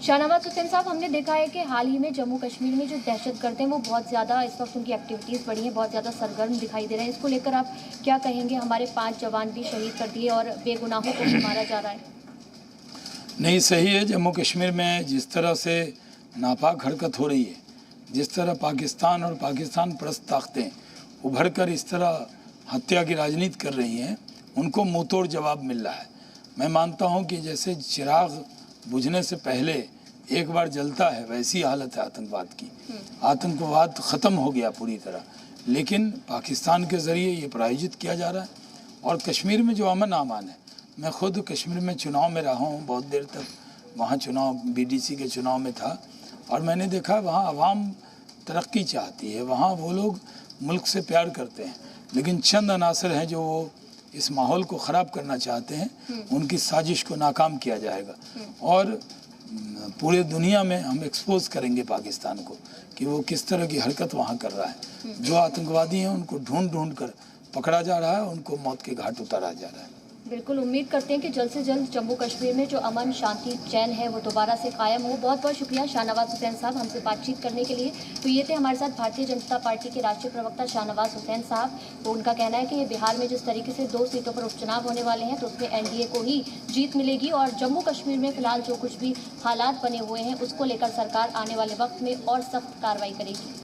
शाहनवाज हुसैन साहब, हमने देखा है कि हाल ही में जम्मू कश्मीर में जो दहशतगर्द हैं वो बहुत ज़्यादा इस वक्त उनकी एक्टिविटीज़ बढ़ी हैं, बहुत ज़्यादा सरगर्म दिखाई दे रहे हैं। इसको लेकर आप क्या कहेंगे? हमारे 5 जवान भी शहीद कर दिए और बेगुनाहों को भी मारा जा रहा है। नहीं, सही है। जम्मू कश्मीर में जिस तरह से नापाक हरकत हो रही है, जिस तरह पाकिस्तान और पाकिस्तान परस्त ताकतें उभर कर इस तरह हत्या की राजनीति कर रही हैं, उनको मुँह तोड़ जवाब मिल रहा है। मैं मानता हूं कि जैसे चिराग बुझने से पहले एक बार जलता है, वैसी हालत है आतंकवाद की। आतंकवाद ख़त्म हो गया पूरी तरह, लेकिन पाकिस्तान के ज़रिए ये प्रायोजित किया जा रहा है। और कश्मीर में जो अमन आमान है, मैं खुद कश्मीर में चुनाव में रहा हूँ, बहुत देर तक वहाँ चुनाव बीडीसी के चुनाव में था, और मैंने देखा वहाँ आवाम तरक्की चाहती है, वहाँ वो लोग मुल्क से प्यार करते हैं, लेकिन चंद अनासर हैं जो वो इस माहौल को ख़राब करना चाहते हैं। उनकी साजिश को नाकाम किया जाएगा और पूरे दुनिया में हम एक्सपोज करेंगे पाकिस्तान को कि वो किस तरह की हरकत वहाँ कर रहा है। जो आतंकवादी हैं उनको ढूंढ ढूंढ कर पकड़ा जा रहा है, उनको मौत के घाट उतारा जा रहा है। बिल्कुल उम्मीद करते हैं कि जल्द से जल्द जम्मू कश्मीर में जो अमन शांति चैन है वो दोबारा से कायम हो। बहुत बहुत शुक्रिया शाहनवाज हुसैन साहब हमसे बातचीत करने के लिए। तो ये थे हमारे साथ भारतीय जनता पार्टी के राष्ट्रीय प्रवक्ता शाहनवाज हुसैन साहब। तो उनका कहना है कि बिहार में जिस तरीके से 2 सीटों पर उपचुनाव होने वाले हैं तो उसमें एनडीए को ही जीत मिलेगी और जम्मू कश्मीर में फिलहाल जो कुछ भी हालात बने हुए हैं उसको लेकर सरकार आने वाले वक्त में और सख्त कार्रवाई करेगी।